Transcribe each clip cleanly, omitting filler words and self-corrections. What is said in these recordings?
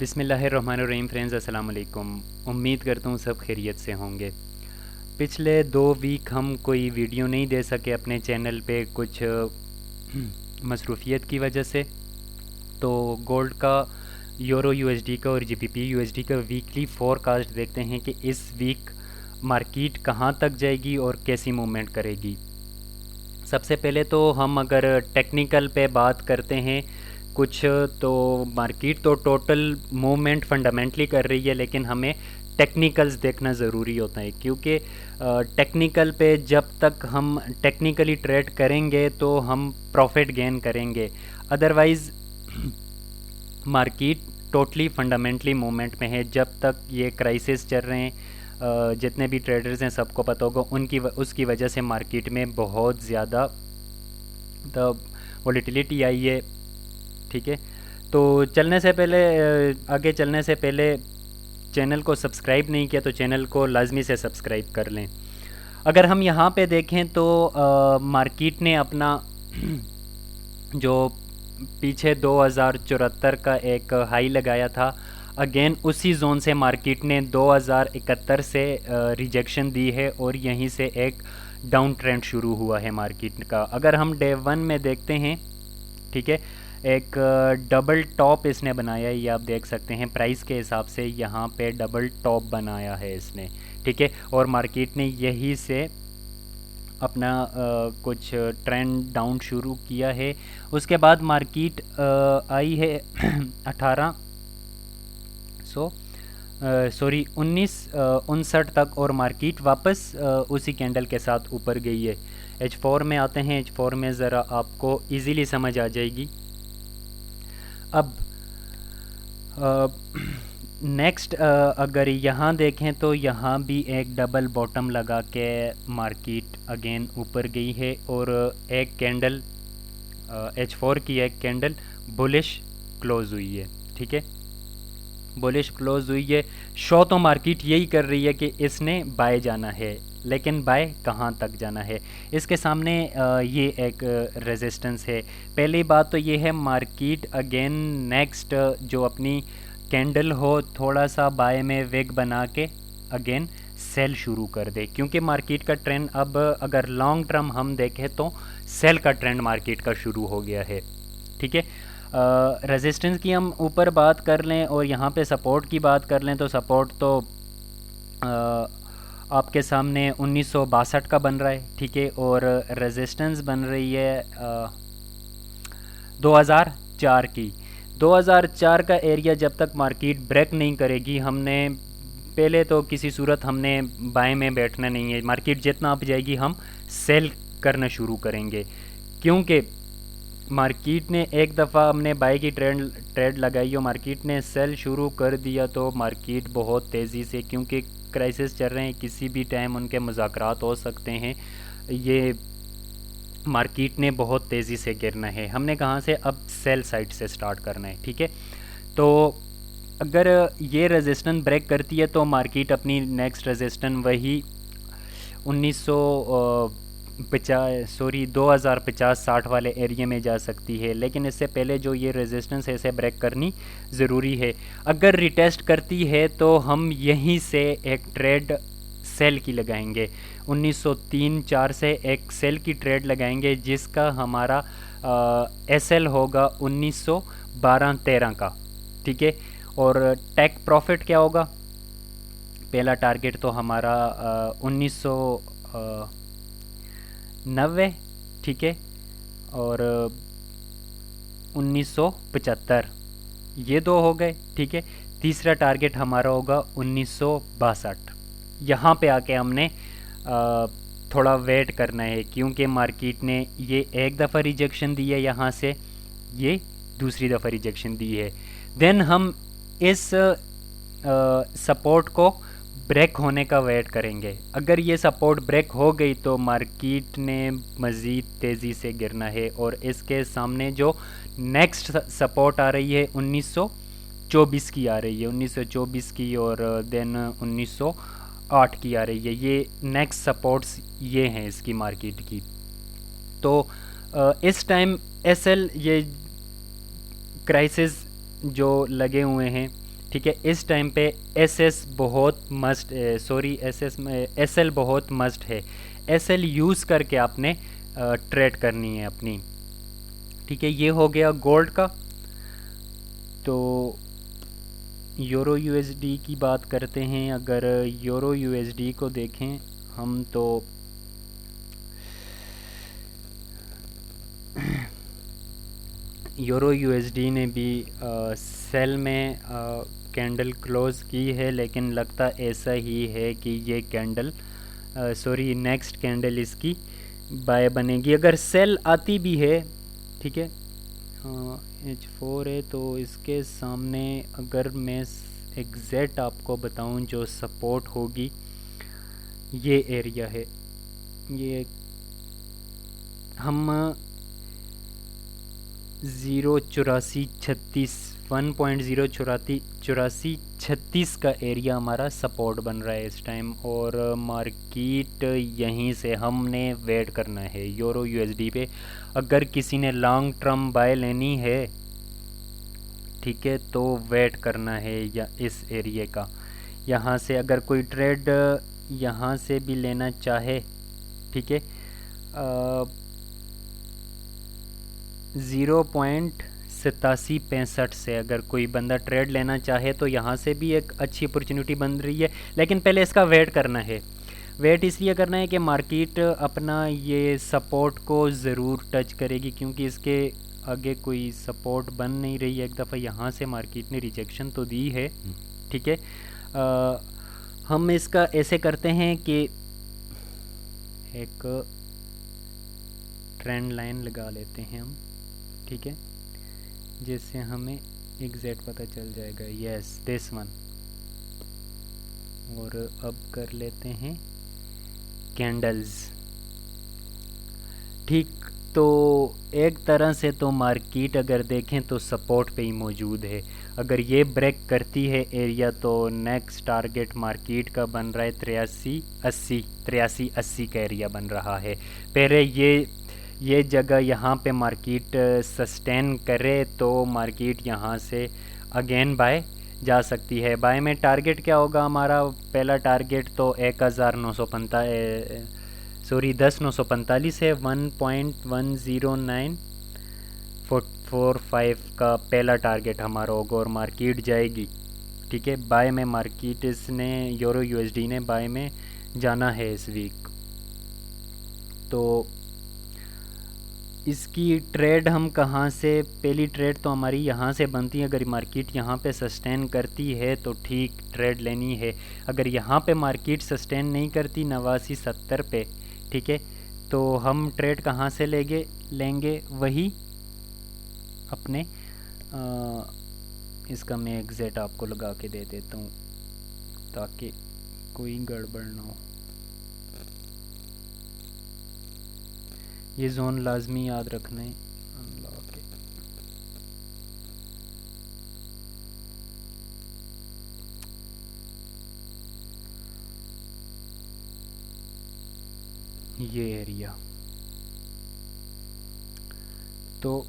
बिस्मिल्लाहिर्रहमानिर्रहीम फ्रेंड्स, अस्सलाम वालेकुम। उम्मीद करता हूँ सब खैरियत से होंगे। पिछले 2 वीक हम कोई वीडियो नहीं दे सके अपने चैनल पे कुछ मसरूफियत की वजह से। तो गोल्ड का, यूरो यूएसडी का और जीबीपी यूएसडी का वीकली फोरकास्ट देखते हैं कि इस वीक मार्केट कहाँ तक जाएगी और कैसी मूवमेंट करेगी। सबसे पहले तो हम अगर टेक्निकल पे बात करते हैं कुछ, तो मार्केट तो टोटल मूवमेंट फंडामेंटली कर रही है, लेकिन हमें टेक्निकल्स देखना ज़रूरी होता है, क्योंकि टेक्निकल पे जब तक हम टेक्निकली ट्रेड करेंगे तो हम प्रॉफिट गेन करेंगे। Otherwise market totally fundamentally movement में है। जब तक ये क्राइसिस चल रहे हैं, जितने भी ट्रेडर्स हैं सबको पता होगा, उसकी वजह से मार्केट में बहुत ज़्यादा वॉलेटिलिटी आई है। ठीक है, तो चलने से पहले आगे चलने से पहले चैनल को सब्सक्राइब नहीं किया तो चैनल को लाजमी से सब्सक्राइब कर लें। अगर हम यहाँ पे देखें तो मार्केट ने अपना जो पीछे 2074 का एक हाई लगाया था, अगेन उसी जोन से मार्केट ने 2071 से रिजेक्शन दी है और यहीं से एक डाउन ट्रेंड शुरू हुआ है मार्केट का। अगर हम डे 1 में देखते हैं, ठीक है, एक डबल टॉप इसने बनाया है, ये आप देख सकते हैं प्राइस के हिसाब से यहाँ पे डबल टॉप बनाया है इसने। ठीक है, और मार्केट ने यही से अपना कुछ ट्रेंड डाउन शुरू किया है। उसके बाद मार्केट आई है 1959 तक और मार्केट वापस उसी कैंडल के साथ ऊपर गई है। H4 में आते हैं, H4 में ज़रा आपको इजीली समझ आ जाएगी। अब नेक्स्ट अगर यहाँ देखें तो यहाँ भी एक डबल बॉटम लगा के मार्केट अगेन ऊपर गई है और एक कैंडल H4 की एक कैंडल बुलिश क्लोज हुई है। ठीक है, बुलिश क्लोज हुई है। शो तो मार्केट यही कर रही है कि इसने बाय जाना है, लेकिन बाय कहाँ तक जाना है। इसके सामने ये एक रेजिस्टेंस है। पहली बात तो ये है, मार्केट अगेन नेक्स्ट जो अपनी कैंडल हो थोड़ा सा बाय में वेग बना के अगेन सेल शुरू कर दे, क्योंकि मार्केट का ट्रेंड अब अगर लॉन्ग टर्म हम देखें तो सेल का ट्रेंड मार्केट का शुरू हो गया है। ठीक है, रेजिस्टेंस की हम ऊपर बात कर लें और यहाँ पे सपोर्ट की बात कर लें तो सपोर्ट तो आपके सामने 1962 का बन रहा है। ठीक है, और रेजिस्टेंस बन रही है 2004 की। 2004 का एरिया जब तक मार्केट ब्रेक नहीं करेगी, हमने पहले तो किसी सूरत हमने बाय में बैठना नहीं है। मार्केट जितना अप जाएगी हम सेल करना शुरू करेंगे, क्योंकि मार्केट ने एक दफ़ा हमने बाय की ट्रेड लगाई और मार्केट ने सेल शुरू कर दिया तो मार्केट बहुत तेज़ी से, क्योंकि क्राइसिस चल रहे हैं, किसी भी टाइम उनके मुज़ाकरात हो सकते हैं, ये मार्केट ने बहुत तेज़ी से गिरना है। हमने कहाँ से अब सेल साइड से स्टार्ट करना है। ठीक है, तो अगर ये रेजिस्टेंस ब्रेक करती है तो मार्केट अपनी नेक्स्ट रेजिस्टेंस वही 2050-60 वाले एरिया में जा सकती है, लेकिन इससे पहले जो ये रेजिस्टेंस है इसे ब्रेक करनी ज़रूरी है। अगर रिटेस्ट करती है तो हम यहीं से एक ट्रेड सेल की लगाएंगे, 1903-4 से एक सेल की ट्रेड लगाएंगे, जिसका हमारा एसएल होगा 1912-13 का। ठीक है, और टेक प्रॉफिट क्या होगा, पहला टारगेट तो हमारा 1990, ठीक है, और 1975, ये दो हो गए। ठीक है, तीसरा टारगेट हमारा होगा 1962। यहाँ पे आके हमने थोड़ा वेट करना है, क्योंकि मार्केट ने ये एक दफ़ा रिजेक्शन दी है, यहाँ से ये दूसरी दफ़ा रिजेक्शन दी है। देन हम इस सपोर्ट को ब्रेक होने का वेट करेंगे। अगर ये सपोर्ट ब्रेक हो गई तो मार्केट ने मज़ीद तेज़ी से गिरना है, और इसके सामने जो नेक्स्ट सपोर्ट आ रही है 1924 की आ रही है, 1924 की, और देन 1908 की आ रही है। ये नेक्स्ट सपोर्ट्स ये हैं इसकी मार्केट की। तो इस टाइम एसएल ये क्राइसिस जो लगे हुए हैं ठीक है, इस टाइम पे एस एस बहुत मस्ट, सॉरी एस एस में एस एल बहुत मस्ट है। एस एल यूज़ करके आपने ट्रेड करनी है अपनी। ठीक है, ये हो गया गोल्ड का। तो यूरो यूएसडी की बात करते हैं। अगर यूरो यूएसडी को देखें हम तो यूरो यूएसडी ने भी सेल में कैंडल क्लोज की है, लेकिन लगता ऐसा ही है कि ये कैंडल सॉरी नेक्स्ट कैंडल इसकी बाय बनेगी। अगर सेल आती भी है, ठीक है, H4 है, तो इसके सामने अगर मैं एग्जैक्ट आपको बताऊं जो सपोर्ट होगी, ये एरिया है। ये हम 0.8436 1.08436 का एरिया हमारा सपोर्ट बन रहा है इस टाइम, और मार्केट यहीं से हमने वेट करना है यूरो यूएसडी पे। अगर किसी ने लॉन्ग टर्म बाय लेनी है, ठीक है, तो वेट करना है या इस एरिया का। यहाँ से अगर कोई ट्रेड यहाँ से भी लेना चाहे, ठीक है, 0.8765 से अगर कोई बंदा ट्रेड लेना चाहे तो यहाँ से भी एक अच्छी अपॉर्चुनिटी बन रही है। लेकिन पहले इसका वेट करना है। वेट इसलिए करना है कि मार्केट अपना ये सपोर्ट को ज़रूर टच करेगी, क्योंकि इसके आगे कोई सपोर्ट बन नहीं रही है। एक दफ़ा यहाँ से मार्केट ने रिजेक्शन तो दी है, ठीक है। हम इसका ऐसे करते हैं कि एक ट्रेंड लाइन लगा लेते हैं हम, ठीक है, जिससे हमें एग्जैक्ट पता चल जाएगा। Yes, this one. और अब कर लेते हैं कैंडल्स। ठीक, तो एक तरह से तो मार्केट अगर देखें तो सपोर्ट पे ही मौजूद है। अगर ये ब्रेक करती है एरिया तो नेक्स्ट टारगेट मार्केट का बन रहा है 8380 का एरिया बन रहा है। पहले ये जगह यहाँ पे मार्केट सस्टेन करे तो मार्केट यहाँ से अगेन बाय जा सकती है। बाय में टारगेट क्या होगा हमारा? पहला टारगेट तो 10,945 है। 1.109445 का पहला टारगेट हमारा होगा और मार्केट जाएगी, ठीक है। बाय में मार्केट इसने यूरो यूएसडी ने बाय में जाना है इस वीक। तो इसकी ट्रेड हम कहाँ से, पहली ट्रेड तो हमारी यहाँ से बनती है। अगर मार्केट यहाँ पे सस्टेन करती है तो ठीक ट्रेड लेनी है। अगर यहाँ पे मार्केट सस्टेन नहीं करती 8970 पे, ठीक है, तो हम ट्रेड कहाँ से लेंगे वही अपने इसका मैं एग्जैक्ट आपको लगा के दे देता हूँ ताकि कोई गड़बड़ ना हो। ये जोन लाजमी याद रखना है। अनलॉक है। ये एरिया तो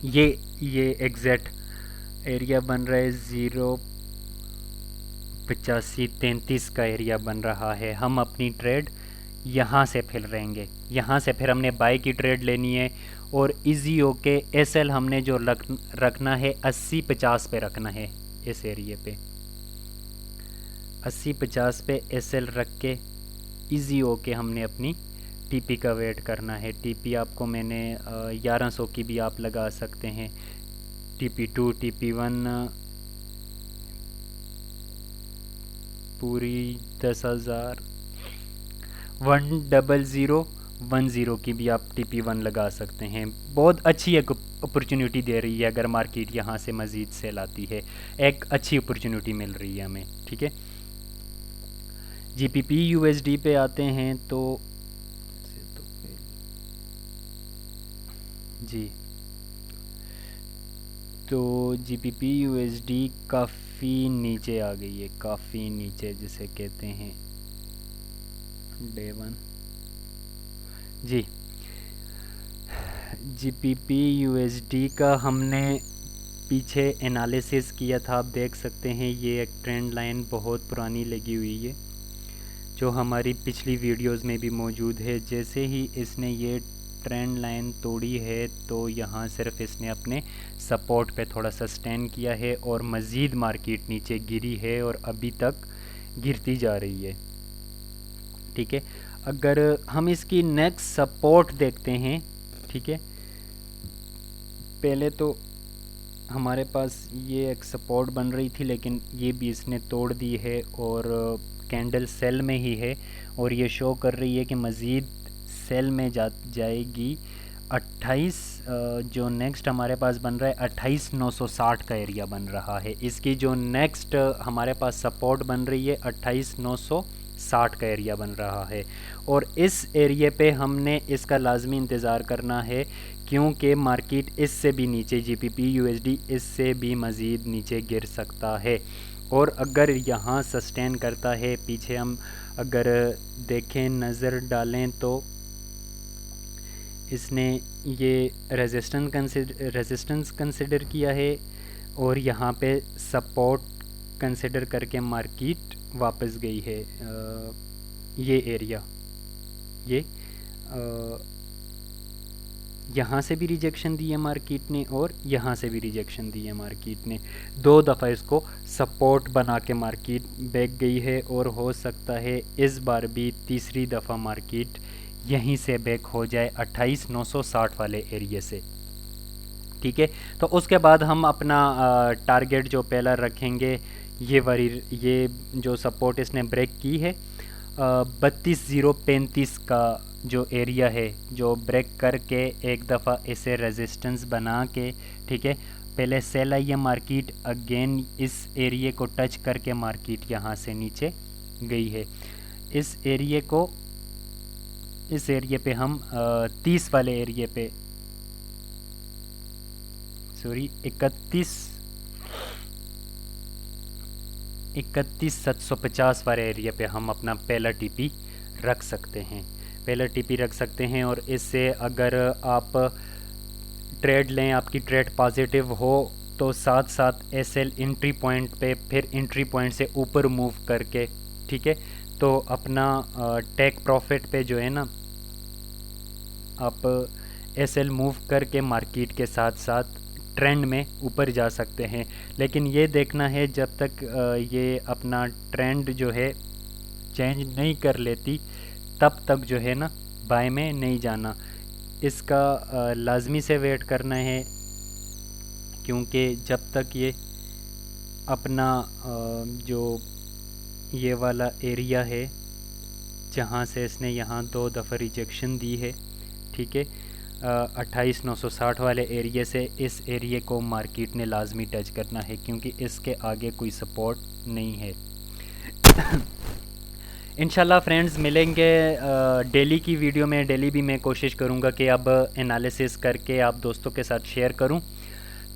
ये एग्जैक्ट एरिया बन रहा है 0.8533 का एरिया बन रहा है। हम अपनी ट्रेड यहाँ से फिर रहेंगे। यहाँ से फिर हमने बाय की ट्रेड लेनी है और इजी होके एसएल हमने जो रखना है 80-50 पे रखना है। इस एरिए पे 80-50 पे एसएल रख के इजी होके हमने अपनी टीपी का वेट करना है। टीपी आपको मैंने 1100 की भी आप लगा सकते हैं। TP2 TP1 पूरी 10,000 10010 की भी आप TP1 लगा सकते हैं। बहुत अच्छी एक अपॉर्चुनिटी दे रही है। अगर मार्केट यहाँ से मज़ीद सेल आती है, एक अच्छी अपॉर्चुनिटी मिल रही है हमें, ठीक है। GBP USD पे आते हैं तो जी, तो GBP USD काफ़ी नीचे आ गई है, काफ़ी नीचे जिसे कहते हैं डे 1 जी। GBP USD का हमने पीछे एनालिसिस किया था, आप देख सकते हैं ये एक ट्रेंड लाइन बहुत पुरानी लगी हुई है जो हमारी पिछली वीडियोस में भी मौजूद है। जैसे ही इसने ये ट्रेंड लाइन तोड़ी है तो यहाँ सिर्फ इसने अपने सपोर्ट पे थोड़ा सस्टेन किया है और मज़ीद मार्केट नीचे गिरी है और अभी तक गिरती जा रही है। ठीक है, अगर हम इसकी नेक्स्ट सपोर्ट देखते हैं, ठीक है, पहले तो हमारे पास ये एक सपोर्ट बन रही थी लेकिन ये भी इसने तोड़ दी है और कैंडल सेल में ही है और ये शो कर रही है कि मज़ीद सेल में जाएगी। 28 जो नेक्स्ट हमारे पास बन रहा है 28,960 का एरिया बन रहा है। इसकी जो नेक्स्ट हमारे पास सपोर्ट बन रही है 28,960 का एरिया बन रहा है और इस एरिए पे हमने इसका लाजमी इंतज़ार करना है क्योंकि मार्केट इससे भी नीचे GBP USD इससे भी मज़ीद नीचे गिर सकता है और अगर यहाँ सस्टेन करता है, पीछे हम अगर देखें नज़र डालें तो इसने ये रेजिस्टेंस कंसिडर किया है और यहाँ पे सपोर्ट कंसिडर करके मार्केट वापस गई है। ये एरिया ये यहाँ से भी रिजेक्शन दी है मार्केट ने और यहाँ से भी रिजेक्शन दी है मार्केट ने। 2 दफ़ा इसको सपोर्ट बना के मार्केट बैक गई है और हो सकता है इस बार भी तीसरी दफ़ा मार्केट यहीं से बैक हो जाए 28,960 वाले एरिया से। ठीक है, तो उसके बाद हम अपना टारगेट जो पहला रखेंगे ये जो सपोर्ट इसने ब्रेक की है 32,035 का जो एरिया है जो ब्रेक करके एक दफ़ा इसे रेजिस्टेंस बना के, ठीक है, पहले सेल आई है मार्केट, अगेन इस एरिया को टच करके मार्केट यहाँ से नीचे गई है। इस एरिया पे हम 30 वाले एरिया पे 31,750 वाले एरिया पे हम अपना पहला टीपी रख सकते हैं और इससे अगर आप ट्रेड लें, आपकी ट्रेड पॉजिटिव हो तो साथ साथ SL एंट्री पॉइंट पे फिर एंट्री पॉइंट से ऊपर मूव करके, ठीक है, तो अपना टेक प्रॉफिट पे जो है ना आप SL मूव करके मार्केट के साथ साथ ट्रेंड में ऊपर जा सकते हैं। लेकिन ये देखना है जब तक ये अपना ट्रेंड जो है चेंज नहीं कर लेती तब तक जो है ना बाय में नहीं जाना, इसका लाजमी से वेट करना है क्योंकि जब तक ये अपना जो ये वाला एरिया है जहाँ से इसने यहाँ 2 दफ़ा रिजेक्शन दी है, ठीक है, 28,960 वाले एरिया से इस एरिया को मार्केट ने लाजमी टच करना है क्योंकि इसके आगे कोई सपोर्ट नहीं है। इंशाल्लाह फ्रेंड्स मिलेंगे डेली की वीडियो में। डेली भी मैं कोशिश करूँगा कि अब एनालिसिस करके आप दोस्तों के साथ शेयर करूँ।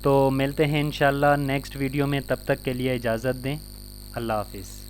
तो मिलते हैं इंशाल्लाह नेक्स्ट वीडियो में, तब तक के लिए इजाज़त दें। अल्लाह हाफिज़।